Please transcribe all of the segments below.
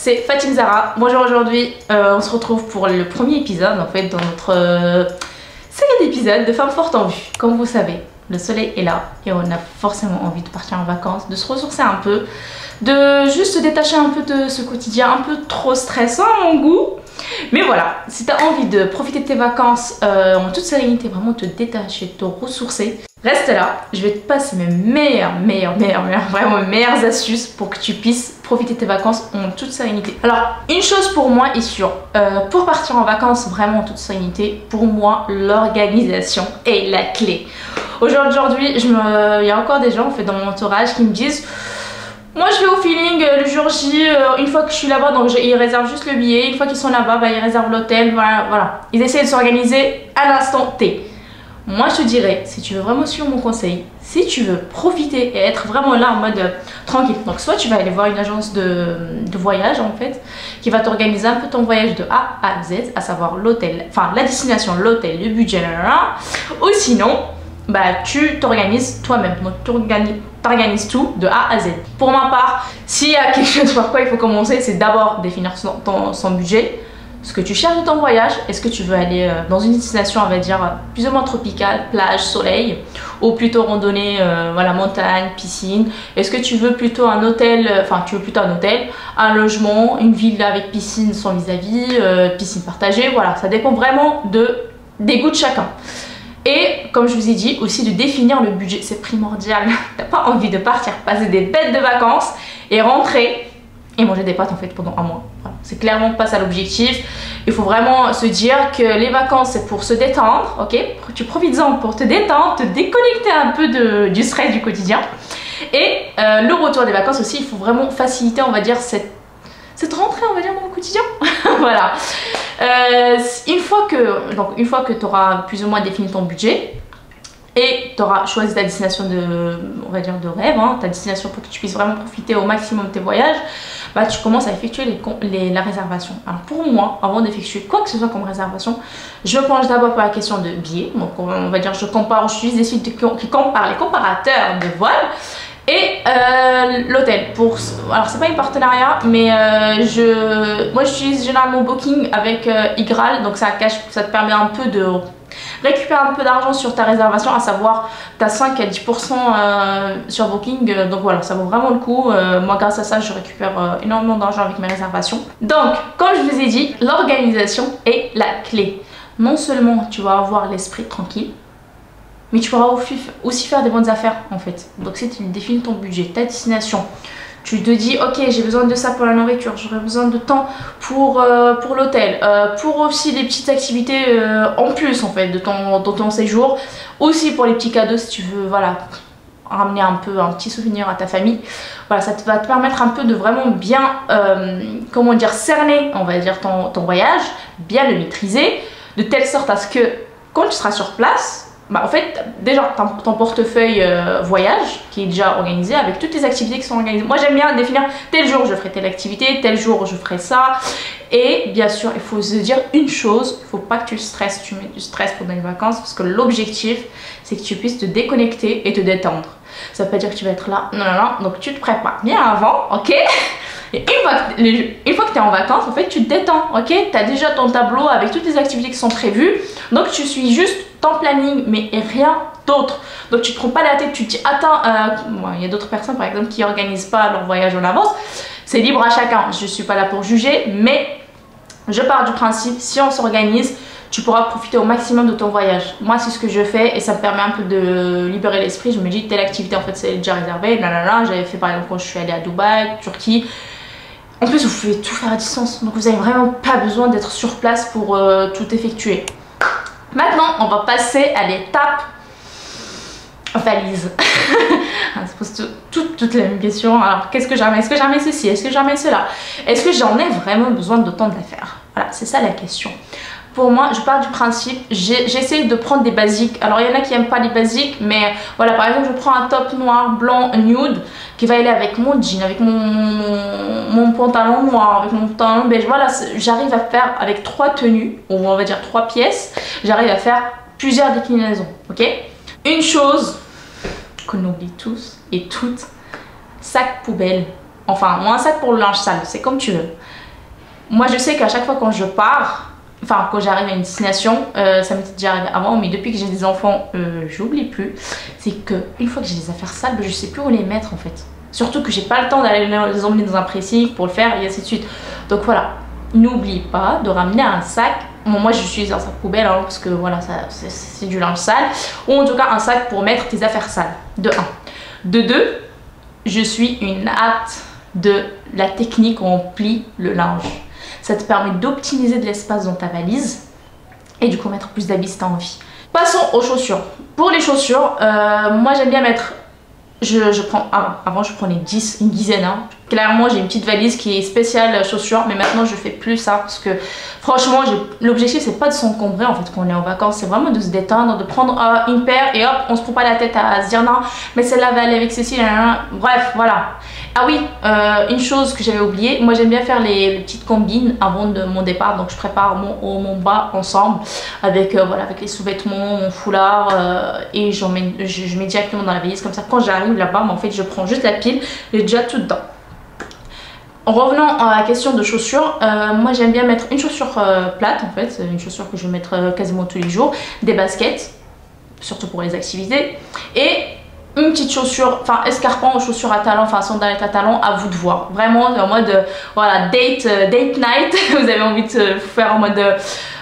c'est Fatim Zahra. Bonjour, aujourd'hui on se retrouve pour le premier épisode en fait dans notre série d'épisodes de Femmes Fortes en Vue. Comme vous savez, le soleil est là et on a forcément envie de partir en vacances, de se ressourcer un peu, de juste se détacher un peu de ce quotidien un peu trop stressant à mon goût. Mais voilà, si tu as envie de profiter de tes vacances en toute sérénité, vraiment te détacher, te ressourcer, reste là, je vais te passer mes meilleures astuces pour que tu puisses profiter de tes vacances en toute sérénité. Alors, une chose pour moi est sûre, pour partir en vacances vraiment en toute sérénité, pour moi, l'organisation est la clé. Aujourd'hui, il y a encore des gens en fait, dans mon entourage qui me disent moi je vais au feeling le jour J, une fois que je suis là-bas, donc ils réservent juste le billet, une fois qu'ils sont là-bas, bah, ils réservent l'hôtel, voilà. Ils essaient de s'organiser à l'instant T. Moi je te dirais, si tu veux vraiment suivre mon conseil, si tu veux profiter et être vraiment là en mode tranquille, donc soit tu vas aller voir une agence de voyage en fait, qui va t'organiser un peu ton voyage de A à Z, à savoir l'hôtel, enfin la destination, l'hôtel, le budget, ou sinon, bah tu t'organises toi-même, donc tu organises tout de A à Z. Pour ma part, s'il y a quelque chose par quoi il faut commencer, c'est d'abord définir son budget, ce que tu cherches de ton voyage. Est-ce que tu veux aller dans une destination, on va dire, plus ou moins tropicale, plage, soleil, ou plutôt randonnée, voilà, montagne, piscine. Est-ce que tu veux plutôt un hôtel, un logement, une villa avec piscine sans vis-à-vis, piscine partagée, voilà, ça dépend vraiment des goûts de chacun. Et comme je vous ai dit, aussi de définir le budget, c'est primordial. T'as pas envie de partir passer des bêtes de vacances et rentrer et manger des pâtes en fait pendant un mois. Voilà. C'est clairement pas ça l'objectif. Il faut vraiment se dire que les vacances c'est pour se détendre, ok? Tu profites-en pour te détendre, te déconnecter un peu du stress du quotidien. Et le retour des vacances aussi, il faut vraiment faciliter, on va dire, cette rentrée, on va dire, dans le quotidien. Voilà. Une fois que tu auras plus ou moins défini ton budget et tu auras choisi ta destination on va dire de rêve, hein, ta destination pour que tu puisses vraiment profiter au maximum de tes voyages, bah, tu commences à effectuer la réservation. Alors pour moi, avant d'effectuer quoi que ce soit comme réservation, je me penche d'abord pour la question de billets. Donc on va dire je j'utilise des sites qui comparent les comparateurs de vols. Et l'hôtel, alors c'est pas un partenariat, mais moi j'utilise généralement Booking avec Igral, donc ça te permet un peu de récupérer un peu d'argent sur ta réservation, à savoir tu as 5 à 10% sur Booking, donc voilà, ça vaut vraiment le coup. Moi grâce à ça je récupère énormément d'argent avec mes réservations. Donc comme je vous ai dit, l'organisation est la clé. Non seulement tu vas avoir l'esprit tranquille, mais tu pourras aussi faire des bonnes affaires en fait. Donc si tu définis ton budget, ta destination, tu te dis ok j'ai besoin de ça pour la nourriture, j'aurai besoin de temps pour l'hôtel, pour aussi des petites activités en plus en fait de ton séjour, aussi pour les petits cadeaux si tu veux, voilà, ramener un petit souvenir à ta famille. Voilà, ça va te permettre un peu de vraiment bien, comment dire, cerner on va dire ton voyage, bien le maîtriser, de telle sorte à ce que quand tu seras sur place, bah en fait, déjà ton portefeuille voyage qui est déjà organisé avec toutes les activités qui sont organisées. Moi j'aime bien définir tel jour je ferai telle activité, tel jour je ferai ça. Et bien sûr, il faut se dire une chose, il ne faut pas que tu stresses, tu mets du stress pendant les vacances parce que l'objectif c'est que tu puisses te déconnecter et te détendre. Ça veut pas dire que tu vas être là, non, donc tu te prépares bien avant, ok? Et une fois que tu es en vacances, en fait, tu te détends, ok? Tu as déjà ton tableau avec toutes les activités qui sont prévues. Donc, tu suis juste ton planning, mais rien d'autre. Donc, tu te prends pas la tête, tu te dis, attends, il y a d'autres personnes, par exemple, qui n'organisent pas leur voyage en avance. C'est libre à chacun. Je suis pas là pour juger, mais je pars du principe, si on s'organise, tu pourras profiter au maximum de ton voyage. Moi, c'est ce que je fais et ça me permet un peu de libérer l'esprit. Je me dis, telle activité, en fait, c'est déjà réservé. J'avais fait, par exemple, quand je suis allée à Dubaï, Turquie. En plus, vous pouvez tout faire à distance, donc vous n'avez vraiment pas besoin d'être sur place pour tout effectuer. Maintenant, on va passer à l'étape valise. On se pose toutes les mêmes questions. Alors, qu'est-ce que j'en mets? Est-ce que j'en mets ceci? Est-ce que j'en mets cela? Est-ce que j'en ai vraiment besoin d'autant d'affaires? Voilà, c'est ça la question. Pour moi, je pars du principe, j'essaie de prendre des basiques. Alors, il y en a qui n'aiment pas les basiques, mais voilà, par exemple, je prends un top noir, blanc, nude, qui va aller avec mon jean, avec mon pantalon noir, avec mon pantalon beige. Voilà, j'arrive à faire avec 3 tenues, ou on va dire 3 pièces, j'arrive à faire plusieurs déclinaisons, ok? Une chose qu'on oublie tous et toutes, sac poubelle enfin, ou un sac pour le linge sale, c'est comme tu veux. Moi, je sais qu'à chaque fois quand je pars, enfin, quand j'arrive à une destination, ça m'était déjà arrivé avant, mais depuis que j'ai des enfants, j'oublie plus. C'est que une fois que j'ai des affaires sales, je sais plus où les mettre en fait. Surtout que j'ai pas le temps d'aller les emmener dans un pressing pour le faire et ainsi de suite. Donc voilà, n'oublie pas de ramener un sac. Bon, moi j'utilise un sac poubelle hein, parce que voilà, c'est du linge sale. Ou en tout cas un sac pour mettre tes affaires sales. De 1. De 2, je suis une hâte de la technique où on plie le linge. Ça te permet d'optimiser de l'espace dans ta valise et du coup mettre plus d'habits si tu as envie. Passons aux chaussures. Pour les chaussures, moi j'aime bien mettre... Je prends, avant je prenais une dizaine. Hein. Clairement j'ai une petite valise qui est spéciale chaussures, mais maintenant je fais plus ça parce que franchement l'objectif c'est pas de s'encombrer en fait quand on est en vacances, c'est vraiment de se détendre, de prendre une paire et hop on se prend pas la tête à se dire non mais celle-là va aller avec ceci, bref voilà. Ah oui, une chose que j'avais oublié, moi j'aime bien faire les petites combines avant de mon départ, donc je prépare mon haut, mon bas ensemble avec, voilà, avec les sous-vêtements, mon foulard et je mets directement dans la valise comme ça quand j'arrive là-bas, en fait je prends juste la pile, j'ai déjà tout dedans. En revenant à la question de chaussures, moi j'aime bien mettre une chaussure plate en fait, une chaussure que je vais mettre quasiment tous les jours, des baskets, surtout pour les activités, et une petite chaussure, enfin escarpin ou chaussure à talons, enfin sandales à talons, à vous de voir. Vraiment en mode, voilà, date night, vous avez envie de faire en mode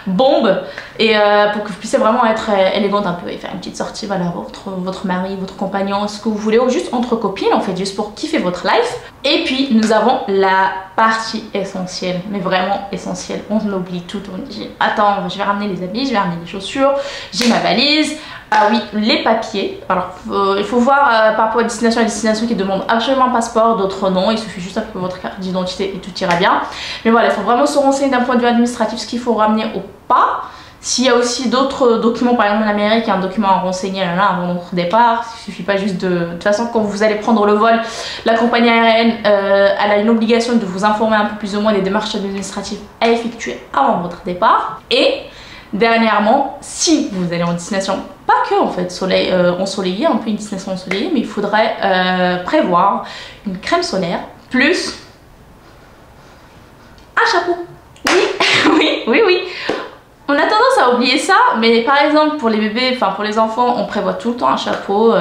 bombe, et pour que vous puissiez vraiment être élégante un peu et faire une petite sortie, voilà, votre mari, votre compagnon, ce que vous voulez, ou juste entre copines en fait, juste pour kiffer votre life. Et puis nous avons la partie essentielle, mais vraiment essentielle, on oublie tout, on dit attends je vais ramener les habits, je vais ramener les chaussures, j'ai ma valise. Ah oui, les papiers. Alors, il faut voir par rapport à destination qui demandent absolument un passeport, d'autres non. Il suffit juste un peu votre carte d'identité et tout ira bien. Mais voilà, il faut vraiment se renseigner d'un point de vue administratif ce qu'il faut ramener ou pas. S'il y a aussi d'autres documents, par exemple en Amérique, il y a un document à renseigner là, avant notre départ. Il suffit pas juste de... De toute façon, quand vous allez prendre le vol, la compagnie aérienne elle a une obligation de vous informer un peu plus ou moins des démarches administratives à effectuer avant votre départ. Et dernièrement, si vous allez en destination, pas que en fait ensoleillée, un peu une destination ensoleillée, mais il faudrait prévoir une crème solaire plus un chapeau. Oui, oui. On a tendance à oublier ça, mais par exemple pour les bébés, enfin pour les enfants, on prévoit tout le temps un chapeau,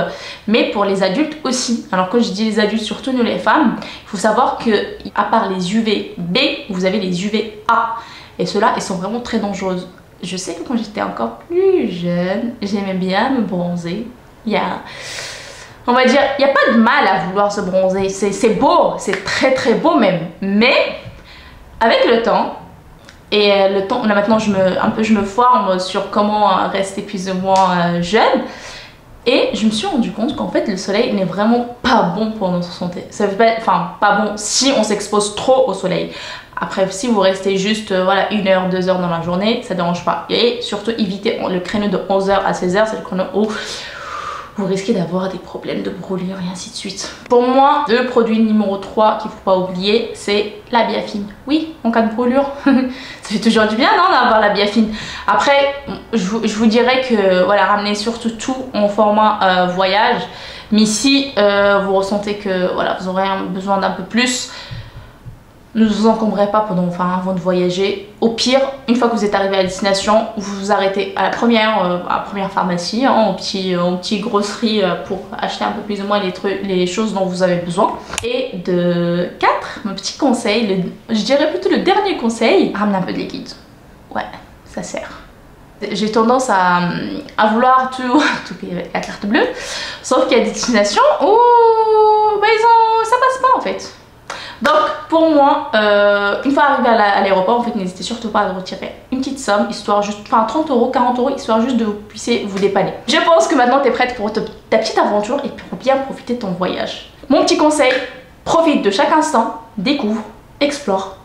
mais pour les adultes aussi. Alors quand je dis les adultes, surtout nous les femmes, il faut savoir que à part les UVB, vous avez les UVA, et ceux-là, ils sont vraiment très dangereux. Je sais que quand j'étais encore plus jeune, j'aimais bien me bronzer. On va dire, il n'y a pas de mal à vouloir se bronzer. C'est beau, c'est très très beau même. Mais avec le temps, et le temps, là maintenant je me forme sur comment rester plus ou moins jeune. Et je me suis rendu compte qu'en fait le soleil n'est vraiment pas bon pour notre santé. Ça veut pas, enfin pas bon si on s'expose trop au soleil. Après si vous restez juste voilà 1 heure, 2 heures dans la journée, ça dérange pas. Et surtout évitez le créneau de 11h à 16h, c'est le créneau où vous risquez d'avoir des problèmes de brûlure et ainsi de suite. Pour moi, le produit numéro 3 qu'il ne faut pas oublier, c'est la biafine. Oui, en cas de brûlure, ça fait toujours du bien non d'avoir la biafine. Après, je vous dirais que voilà, ramenez surtout tout en format voyage. Mais si vous ressentez que voilà, vous aurez besoin d'un peu plus, ne vous encombrez pas avant de voyager. Au pire, une fois que vous êtes arrivé à la destination, vous vous arrêtez à la première pharmacie, hein, au petit grosserie pour acheter un peu plus ou moins les choses dont vous avez besoin. Et de 4, mon petit conseil, je dirais plutôt le dernier conseil, ramenez un peu de liquide. Ouais, ça sert. J'ai tendance à vouloir tout payer avec la carte bleue, sauf qu'il y a des destinations où bah, ça passe pas en fait. Donc pour moi, une fois arrivé à l'aéroport, en fait n'hésitez surtout pas à retirer une petite somme, histoire juste, enfin 30 €, 40 €, histoire juste de vous puissiez vous dépanner. Je pense que maintenant tu es prête pour ta petite aventure et pour bien profiter de ton voyage. Mon petit conseil, profite de chaque instant, découvre, explore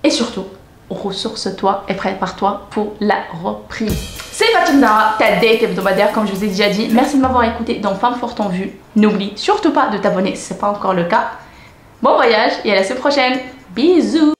et surtout, ressource-toi et prépare-toi pour la reprise. C'est Fatim Zahra, ta date hebdomadaire comme je vous ai déjà dit. Merci de m'avoir écouté dans Femme Forte en Vue. N'oublie surtout pas de t'abonner si ce n'est pas encore le cas. Bon voyage et à la semaine prochaine. Bisous.